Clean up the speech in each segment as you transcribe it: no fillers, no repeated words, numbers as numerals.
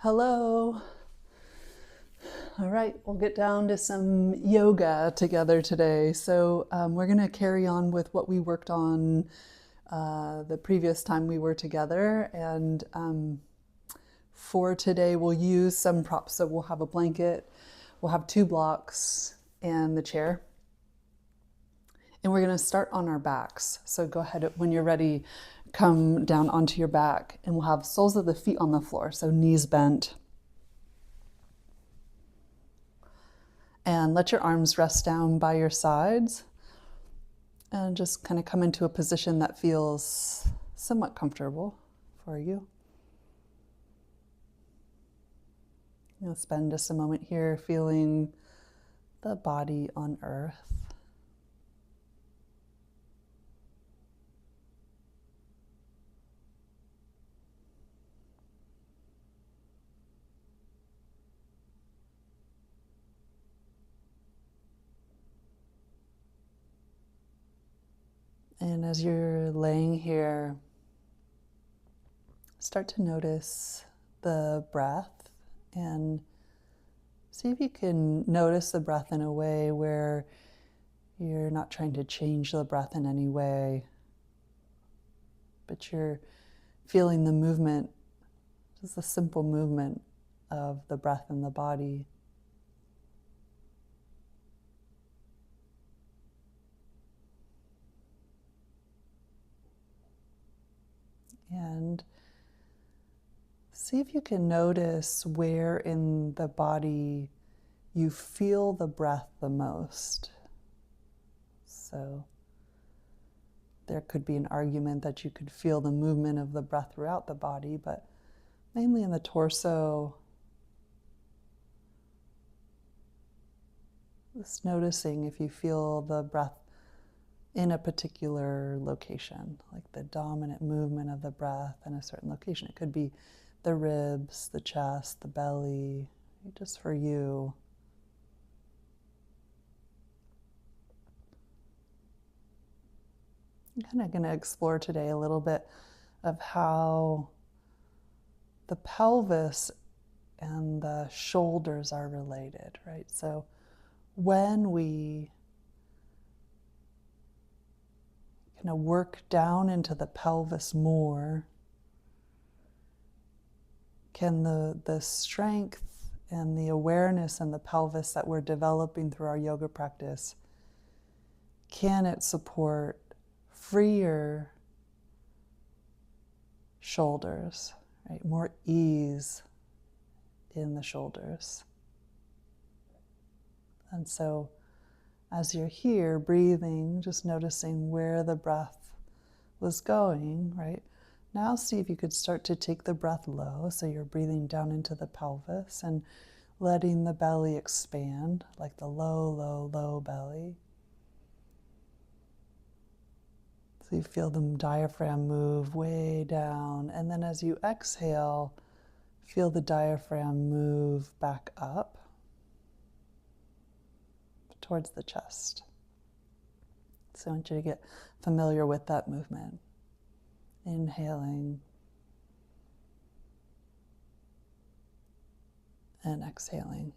Hello. All right, we'll get down to some yoga together today. So we're going to carry on with what we worked on the previous time we were together. And for today, we'll use some props. So we'll have a blanket, we'll have two blocks, and the chair. And we're going to start on our backs. So go ahead, when you're ready, come down onto your back, and we'll have soles of the feet on the floor, so knees bent. And let your arms rest down by your sides and just kind of come into a position that feels somewhat comfortable for you. You'll spend just a moment here feeling the body on earth. And as you're laying here, start to notice the breath and see if you can notice the breath in a way where you're not trying to change the breath in any way, but you're feeling the movement, just the simple movement of the breath in the body. And see if you can notice where in the body you feel the breath the most. So there could be an argument that you could feel the movement of the breath throughout the body, but mainly in the torso. Just noticing if you feel the breath in a particular location, like the dominant movement of the breath in a certain location. It could be the ribs, the chest, the belly, just for you. I'm kind of going to explore today a little bit of how the pelvis and the shoulders are related, right? So when we kind of work down into the pelvis more, can the strength and the awareness in the pelvis that we're developing through our yoga practice, can it support freer shoulders, right? More ease in the shoulders. And so as you're here breathing, just noticing where the breath was going, right? Now see if you could start to take the breath low, so you're breathing down into the pelvis and letting the belly expand, like the low, low, low belly. So you feel the diaphragm move way down, and then as you exhale, feel the diaphragm move back up towards the chest. So I want you to get familiar with that movement. Inhaling and exhaling.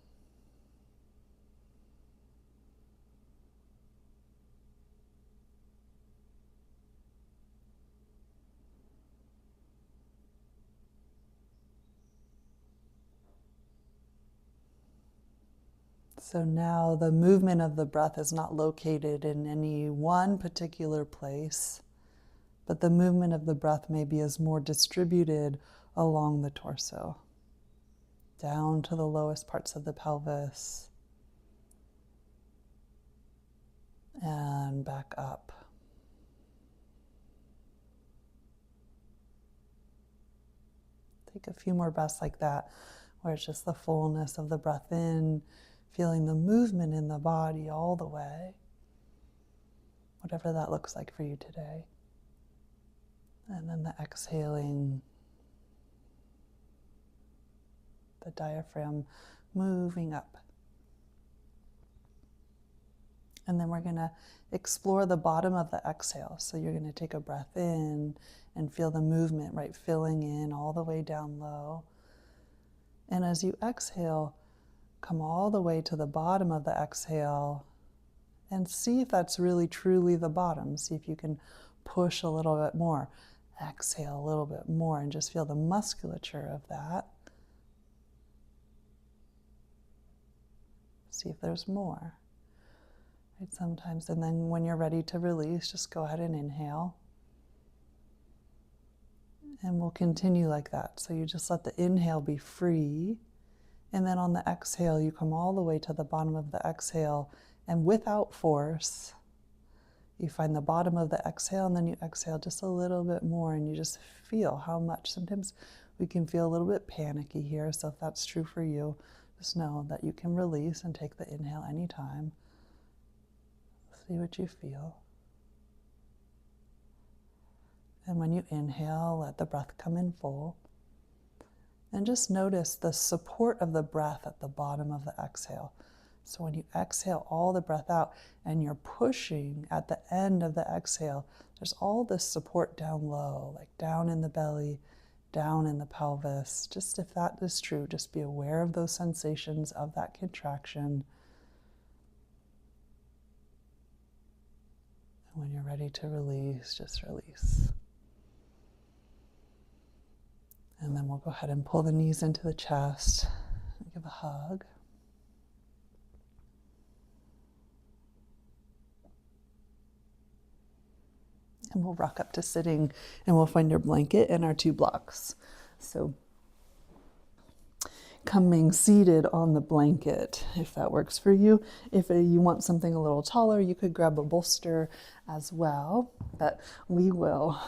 So now the movement of the breath is not located in any one particular place, but the movement of the breath maybe is more distributed along the torso, down to the lowest parts of the pelvis, and back up. Take a few more breaths like that, where it's just the fullness of the breath in, feeling the movement in the body all the way, whatever that looks like for you today. And then the exhaling, the diaphragm moving up. And then we're going to explore the bottom of the exhale. So you're going to take a breath in and feel the movement, right, filling in all the way down low. And as you exhale, come all the way to the bottom of the exhale and see if that's really truly the bottom. See if you can push a little bit more. Exhale a little bit more and just feel the musculature of that. See if there's more. Right, sometimes, and then when you're ready to release, just go ahead and inhale. And we'll continue like that. So you just let the inhale be free. And then on the exhale, you come all the way to the bottom of the exhale. And without force, you find the bottom of the exhale, and then you exhale just a little bit more, and you just feel how much. Sometimes we can feel a little bit panicky here. So if that's true for you, just know that you can release and take the inhale anytime. See what you feel. And when you inhale, let the breath come in full. And just notice the support of the breath at the bottom of the exhale. So when you exhale all the breath out and you're pushing at the end of the exhale, there's all this support down low, like down in the belly, down in the pelvis. Just if that is true, just be aware of those sensations of that contraction. And when you're ready to release, just release. And then we'll go ahead and pull the knees into the chest and give a hug. And we'll rock up to sitting, and we'll find your blanket and our 2 blocks. So coming seated on the blanket, if that works for you. If you want something a little taller, you could grab a bolster as well. But we will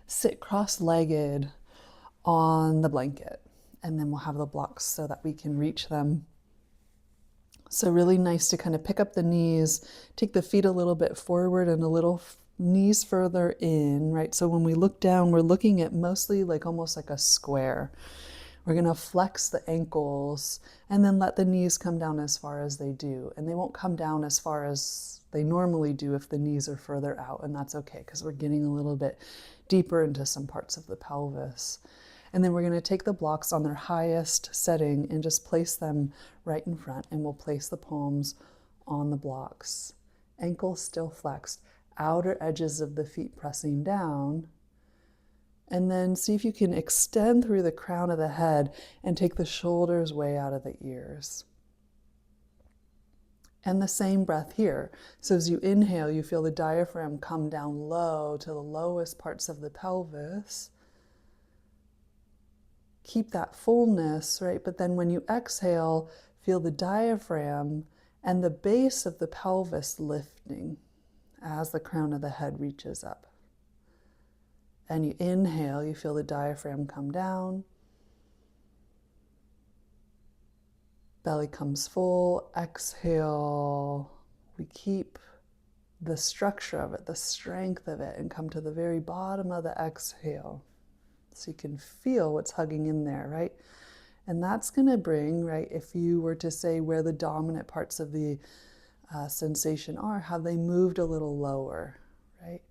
sit cross-legged on the blanket, and then we'll have the blocks so that we can reach them. So really nice to kind of pick up the knees, take the feet a little bit forward and a little knees further in, right? So when we look down, we're looking at mostly like almost like a square. We're going to flex the ankles and then let the knees come down as far as they do. And they won't come down as far as they normally do if the knees are further out, and that's okay because we're getting a little bit deeper into some parts of the pelvis. And then we're going to take the blocks on their highest setting and just place them right in front, and we'll place the palms on the blocks. Ankles still flexed, outer edges of the feet pressing down. And then see if you can extend through the crown of the head and take the shoulders way out of the ears. And the same breath here. So as you inhale, you feel the diaphragm come down low to the lowest parts of the pelvis. Keep that fullness, right? But then when you exhale, feel the diaphragm and the base of the pelvis lifting as the crown of the head reaches up. And you inhale, you feel the diaphragm come down. Belly comes full. Exhale. We keep the structure of it, the strength of it, and come to the very bottom of the exhale. So you can feel what's hugging in there, right? And that's going to bring, right, if you were to say where the dominant parts of the sensation are, have they moved a little lower, right?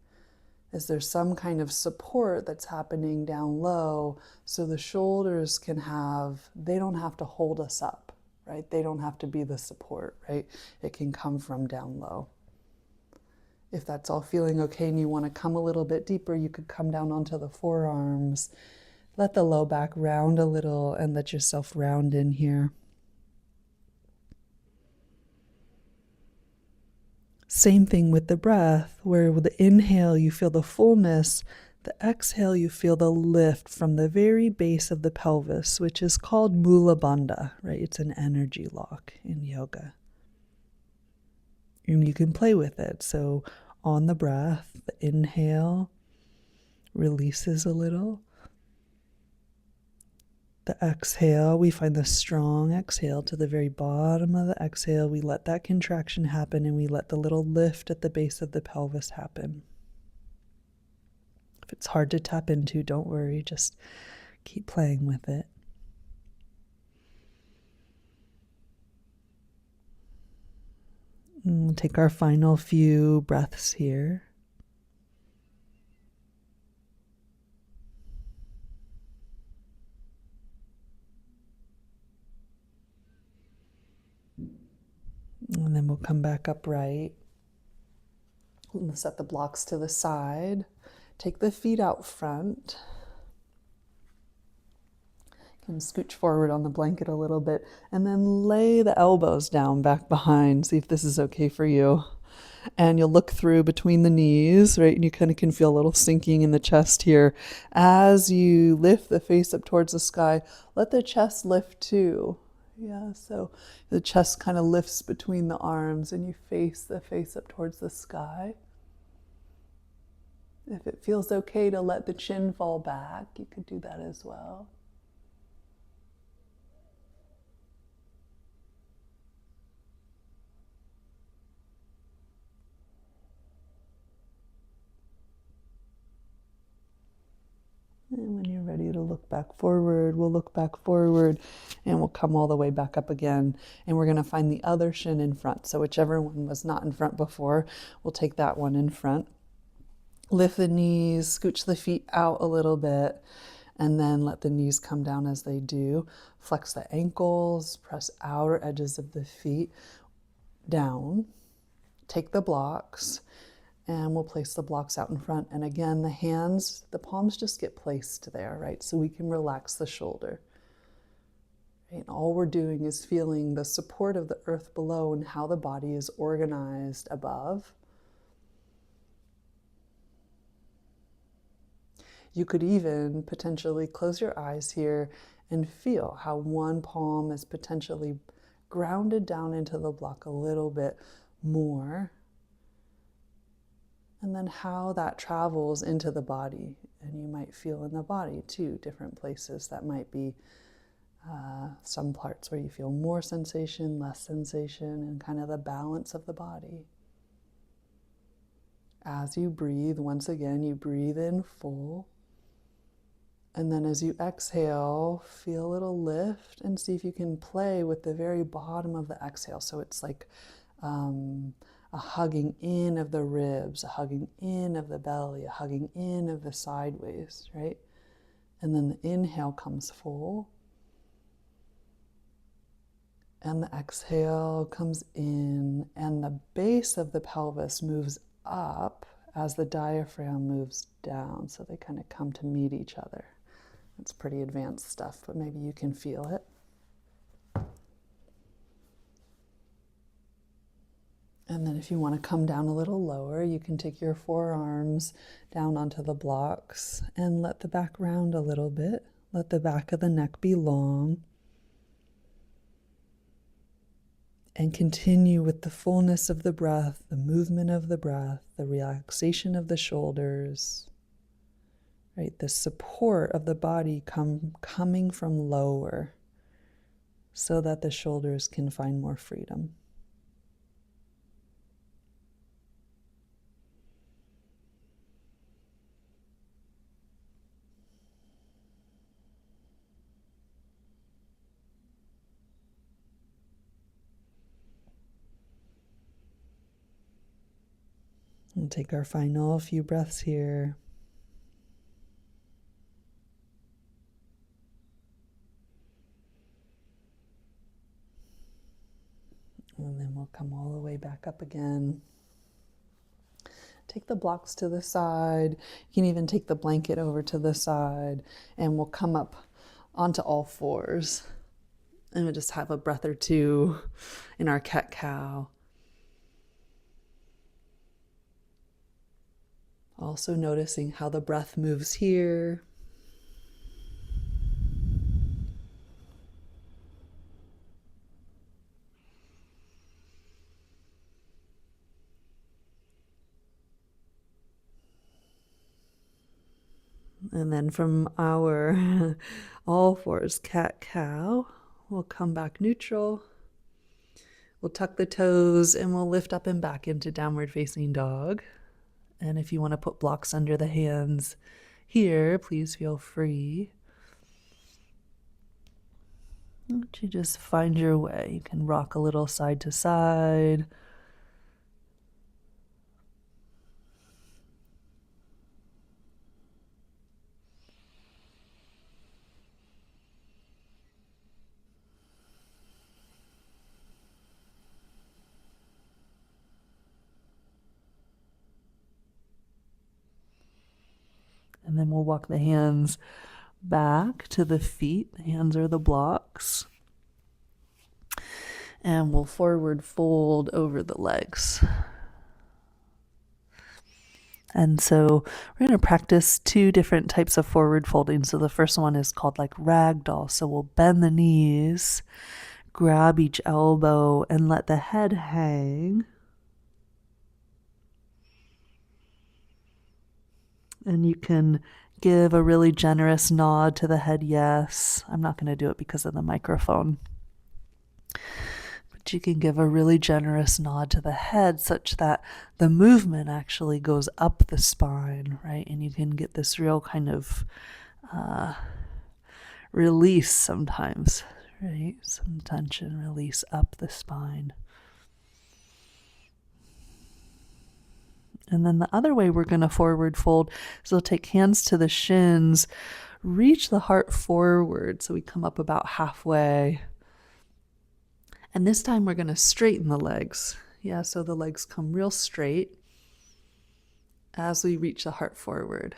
Is there some kind of support that's happening down low so the shoulders can they don't have to hold us up, right? They don't have to be the support, right? It can come from down low. If that's all feeling okay and you want to come a little bit deeper, you could come down onto the forearms. Let the low back round a little and let yourself round in here. Same thing with the breath, where with the inhale you feel the fullness, the exhale you feel the lift from the very base of the pelvis, which is called Mula Bandha, right? It's an energy lock in yoga. And you can play with it. So on the breath, the inhale releases a little. The exhale, we find the strong exhale to the very bottom of the exhale. We let that contraction happen and we let the little lift at the base of the pelvis happen. If it's hard to tap into, don't worry, just keep playing with it. And we'll take our final few breaths here. And then we'll come back upright. We'll set the blocks to the side. Take the feet out front. You can scooch forward on the blanket a little bit and then lay the elbows down back behind. See if this is okay for you. And you'll look through between the knees, right? And you kind of can feel a little sinking in the chest here. As you lift the face up towards the sky, let the chest lift too. Yeah, so the chest kind of lifts between the arms and you face the face up towards the sky. If it feels okay to let the chin fall back, you could do that as well. And when you're ready to look back forward, we'll look back forward and we'll come all the way back up again. And we're going to find the other shin in front. So whichever one was not in front before, we'll take that one in front. Lift the knees, scooch the feet out a little bit, and then let the knees come down as they do. Flex the ankles, press outer edges of the feet down. Take the blocks. And we'll place the blocks out in front. And again, the hands, the palms just get placed there, right? So we can relax the shoulder. Right? And all we're doing is feeling the support of the earth below and how the body is organized above. You could even potentially close your eyes here and feel how one palm is potentially grounded down into the block a little bit more. And then how that travels into the body. And you might feel in the body too, different places that might be some parts where you feel more sensation, less sensation, and kind of the balance of the body. As you breathe, once again, you breathe in full. And then as you exhale, feel a little lift and see if you can play with the very bottom of the exhale. So it's like a hugging in of the ribs, a hugging in of the belly, a hugging in of the sideways, right? And then the inhale comes full. And the exhale comes in, and the base of the pelvis moves up as the diaphragm moves down. So they kind of come to meet each other. It's pretty advanced stuff, but maybe you can feel it. And then if you want to come down a little lower, you can take your forearms down onto the blocks and let the back round a little bit. Let the back of the neck be long. And continue with the fullness of the breath, the movement of the breath, the relaxation of the shoulders, right? The support of the body coming from lower so that the shoulders can find more freedom. We'll take our final few breaths here. And then we'll come all the way back up again. Take the blocks to the side. You can even take the blanket over to the side, and we'll come up onto all fours. And we'll just have a breath or two in our cat-cow. Also noticing how the breath moves here. And then from our all fours, cat-cow, we'll come back neutral. We'll tuck the toes and we'll lift up and back into downward facing dog. And if you want to put blocks under the hands here, please feel free. You just find your way. You can rock a little side to side. And then we'll walk the hands back to the feet. The hands are the blocks. And we'll forward fold over the legs. And so we're going to practice 2 different types of forward folding. So the first one is called like ragdoll. So we'll bend the knees, grab each elbow, and let the head hang. And you can give a really generous nod to the head, yes. I'm not going to do it because of the microphone. But you can give a really generous nod to the head such that the movement actually goes up the spine, right? And you can get this real kind of release sometimes, right? Some tension release up the spine. And then the other way we're going to forward fold is we'll take hands to the shins, reach the heart forward so we come up about halfway. And this time we're going to straighten the legs. Yeah, so the legs come real straight as we reach the heart forward.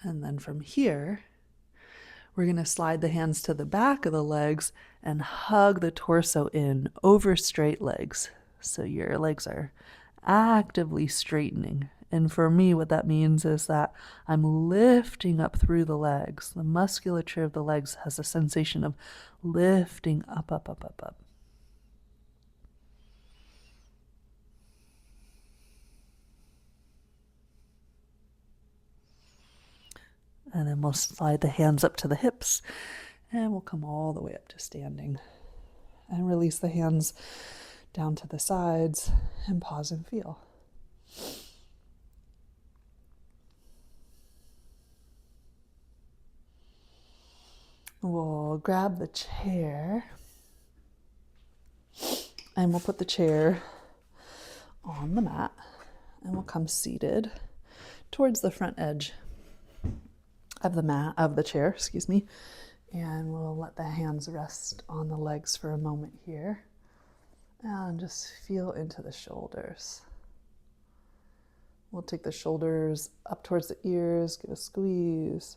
And then from here, we're going to slide the hands to the back of the legs and hug the torso in over straight legs. So your legs are actively straightening. And for me, what that means is that I'm lifting up through the legs. The musculature of the legs has a sensation of lifting up, up, up, up, up. And then we'll slide the hands up to the hips and we'll come all the way up to standing and release the hands down to the sides and pause and feel. We'll grab the chair and we'll put the chair on the mat and we'll come seated towards the front edge of the chair, and we'll let the hands rest on the legs for a moment here and just feel into the shoulders. We'll take the shoulders up towards the ears, give a squeeze,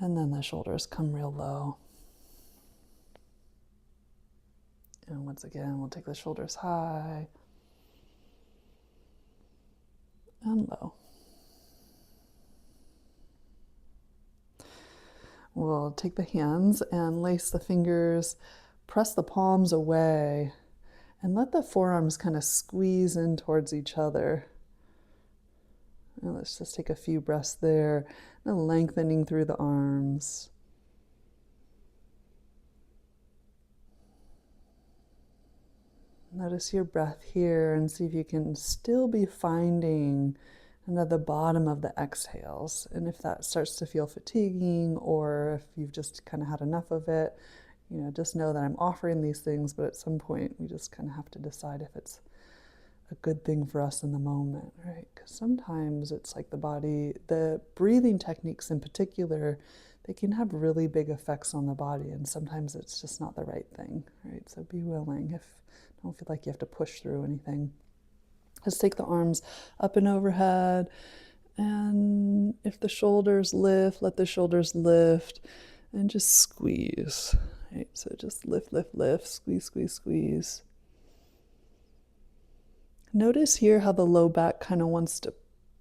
and then the shoulders come real low. And once again, we'll take the shoulders high and low. We'll take the hands and lace the fingers, press the palms away, and let the forearms kind of squeeze in towards each other. And let's just take a few breaths there, and lengthening through the arms. Notice your breath here and see if you can still be finding at the bottom of the exhales. And if that starts to feel fatiguing or if you've just kind of had enough of it, just know that I'm offering these things, but at some point we just kind of have to decide if it's a good thing for us in the moment, right? Because sometimes it's like the breathing techniques in particular, they can have really big effects on the body, and sometimes it's just not the right thing, right? So be willing. Don't feel like you have to push through anything. Just take the arms up and overhead, and if the shoulders lift, let the shoulders lift, and just squeeze. Right? So just lift, lift, lift, squeeze, squeeze, squeeze. Notice here how the low back kind of wants to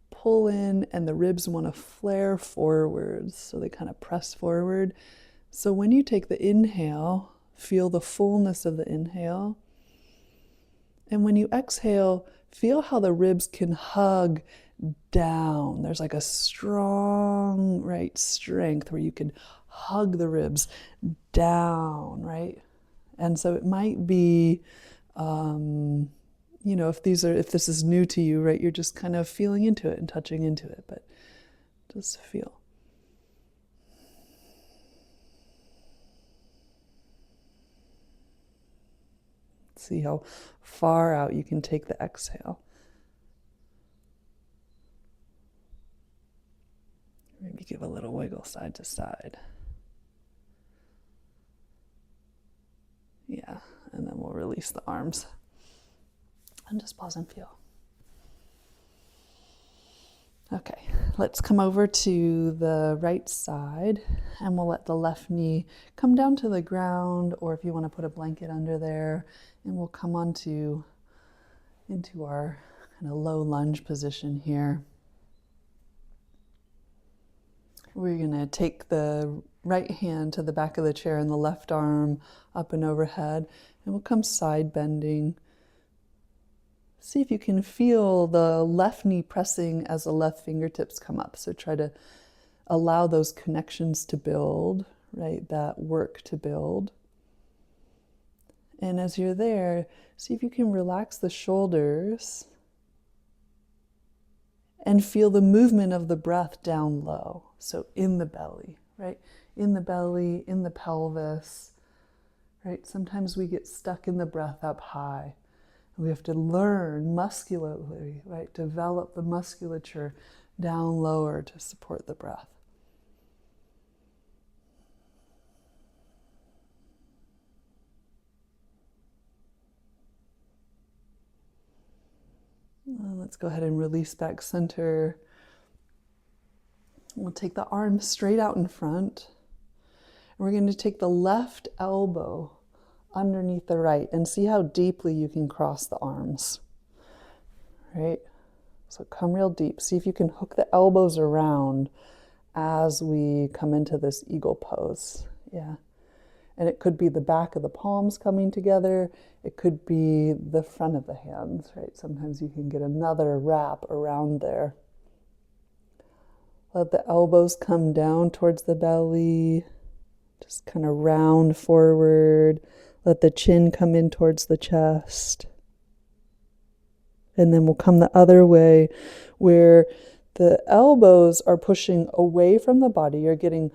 pull in and the ribs want to flare forwards, so they kind of press forward. So when you take the inhale, feel the fullness of the inhale. And when you exhale, feel how the ribs can hug down. There's like a strong, right, strength where you can hug the ribs down, right? And so it might be, if this is new to you, right, you're just kind of feeling into it and touching into it, but just feel. See how far out you can take the exhale. Maybe give give a little wiggle side to side. Yeah, and then we'll release the arms. And just pause and feel. Okay, let's come over to the right side and we'll let the left knee come down to the ground, or if you want to put a blanket under there, and we'll come into our kind of low lunge position here. We're going to take the right hand to the back of the chair and the left arm up and overhead, and we'll come side bending. See if you can feel the left knee pressing as the left fingertips come up. So try to allow those connections to build, right? That work to build. And as you're there, see if you can relax the shoulders and feel the movement of the breath down low. So in the belly, right? In the belly, in the pelvis, right? Sometimes we get stuck in the breath up high. We have to learn muscularly, right? Develop the musculature down lower to support the breath. Let's go ahead and release back center. We'll take the arms straight out in front. And we're going to take the left elbow underneath the right and see how deeply you can cross the arms, right? So come real deep. See if you can hook the elbows around as we come into this eagle pose. Yeah. And it could be the back of the palms coming together. It could be the front of the hands, right? Sometimes you can get another wrap around there. Let the elbows come down towards the belly. Just kind of round forward. Let the chin come in towards the chest. And then we'll come the other way where the elbows are pushing away from the body. You're getting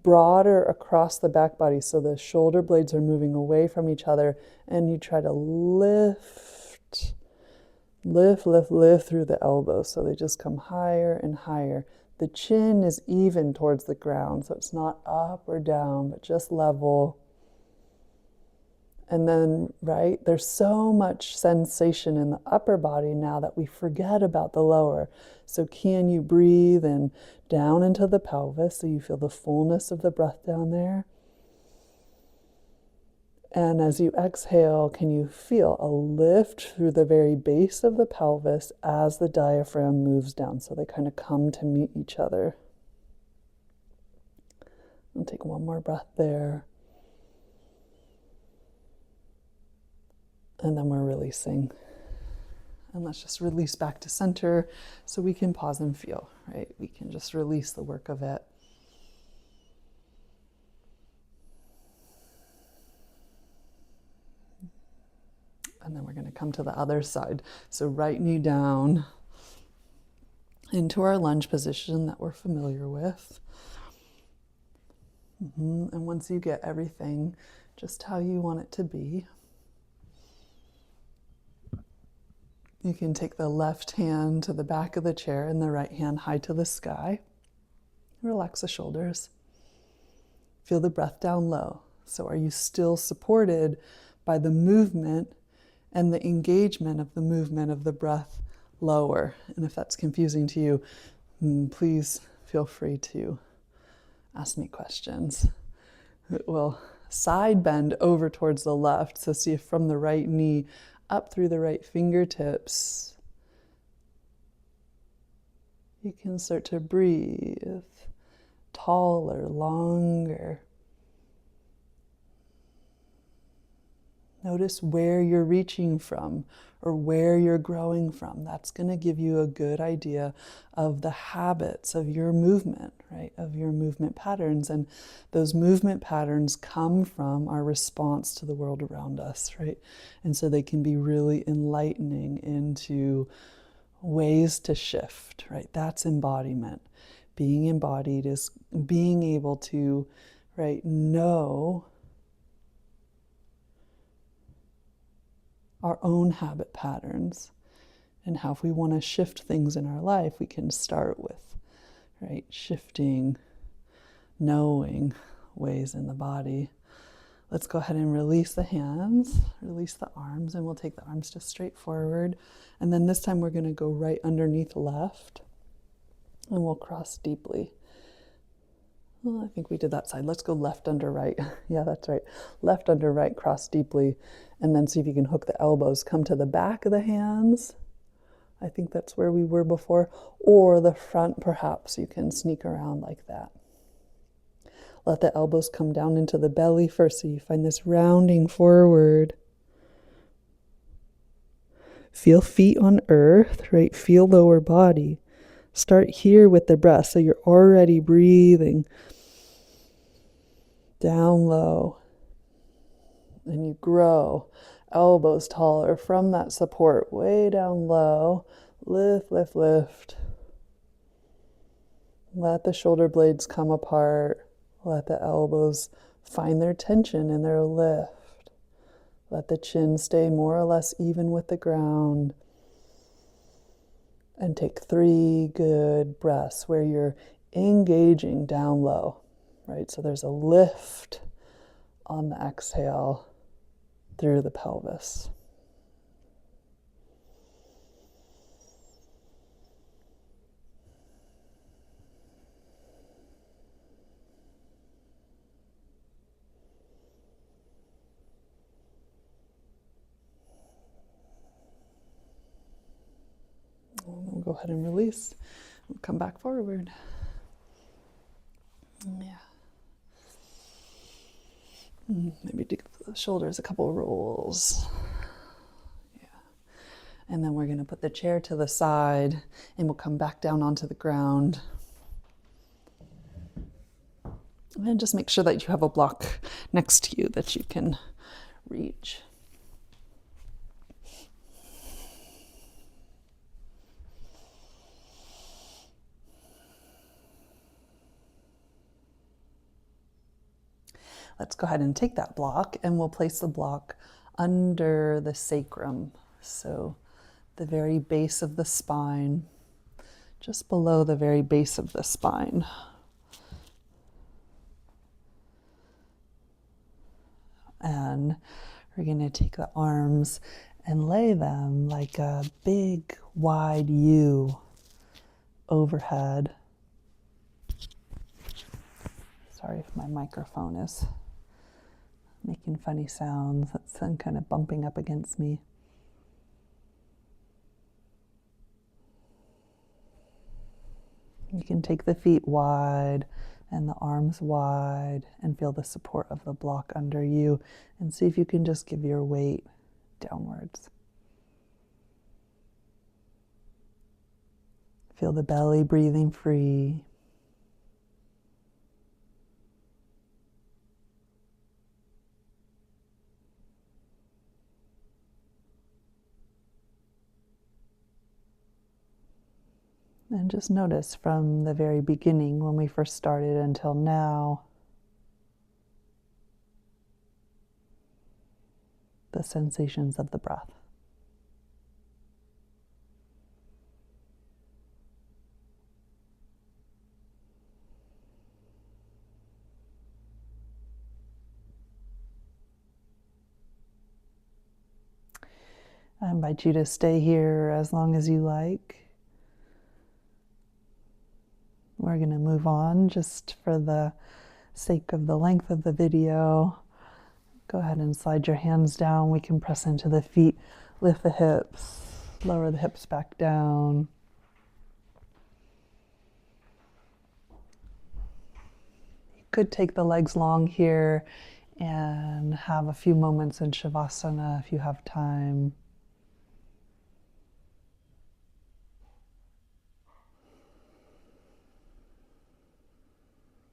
broader across the back body. So the shoulder blades are moving away from each other. And you try to lift through the elbows. So they just come higher and higher. The chin is even towards the ground. So it's not up or down, but just level. And then, right, there's so much sensation in the upper body now that we forget about the lower. So can you breathe in down into the pelvis so you feel the fullness of the breath down there? And as you exhale, can you feel a lift through the very base of the pelvis as the diaphragm moves down? So they kind of come to meet each other. I'll take one more breath there. And then we're releasing. And let's just release back to center so we can pause and feel, right? We can just release the work of it. And then we're going to come to the other side. So right knee down into our lunge position that we're familiar with. And once you get everything just how you want it to be, you can take the left hand to the back of the chair and the right hand high to the sky. Relax the shoulders. Feel the breath down low. So are you still supported by the movement and the engagement of the movement of the breath lower? And if that's confusing to you, please feel free to ask me questions. We'll side bend over towards the left. So see if from the right knee up through the right fingertips, you can start to breathe taller, longer. Notice where you're reaching from or where you're growing from. That's going to give you a good idea of the habits of your movement, right? Of your movement patterns. And those movement patterns come from our response to the world around us, right? And so they can be really enlightening into ways to shift, right? That's embodiment. Being embodied is being able to, right, know our own habit patterns and how if we want to shift things in our life, we can start with, right, shifting knowing ways in the body. Let's go ahead and release the hands, release the arms, and we'll take the arms just straight forward. And then this time we're going to go right underneath left, and we'll cross deeply. Well, I think we did that side. Let's go left under right. Yeah, that's right. Left under right, cross deeply. And then see if you can hook the elbows. Come to the back of the hands. I think that's where we were before. Or the front, perhaps. You can sneak around like that. Let the elbows come down into the belly first, so you find this rounding forward. Feel feet on earth, right? Feel lower body. Start here with the breath, so you're already breathing down low. And you grow. Elbows taller from that support, way down low. Lift, lift, lift. Let the shoulder blades come apart. Let the elbows find their tension and their lift. Let the chin stay more or less even with the ground. And take 3 good breaths where you're engaging down low, right? So there's a lift on the exhale through the pelvis. We'll go ahead and release. We'll come back forward. Yeah. Maybe do the shoulders a couple of rolls. Yeah. And then we're going to put the chair to the side and we'll come back down onto the ground. And just make sure that you have a block next to you that you can reach. Let's go ahead and take that block and we'll place the block under the sacrum. So the very base of the spine, just below the very base of the spine. And we're going to take the arms and lay them like a big wide U overhead. Sorry if my microphone is making funny sounds. That's kind of bumping up against me. You can take the feet wide and the arms wide and feel the support of the block under you and see if you can just give your weight downwards. Feel the belly breathing free. And just notice from the very beginning when we first started until now, the sensations of the breath. I invite you to stay here as long as you like. We're going to move on just for the sake of the length of the video. Go ahead and slide your hands down. We can press into the feet, lift the hips, lower the hips back down. You could take the legs long here and have a few moments in Shavasana if you have time.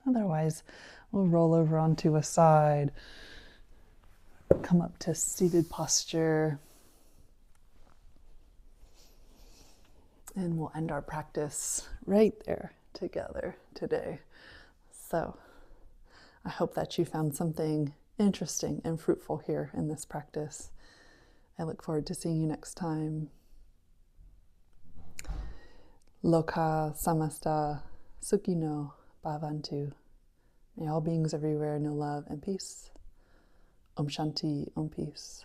Otherwise, we'll roll over onto a side, come up to seated posture, and we'll end our practice right there together today. So I hope that you found something interesting and fruitful here in this practice. I look forward to seeing you next time. Loka samasta sukhino bhavantu. May all beings everywhere know love and peace. Om Shanti, Om Peace.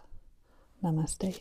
Namaste.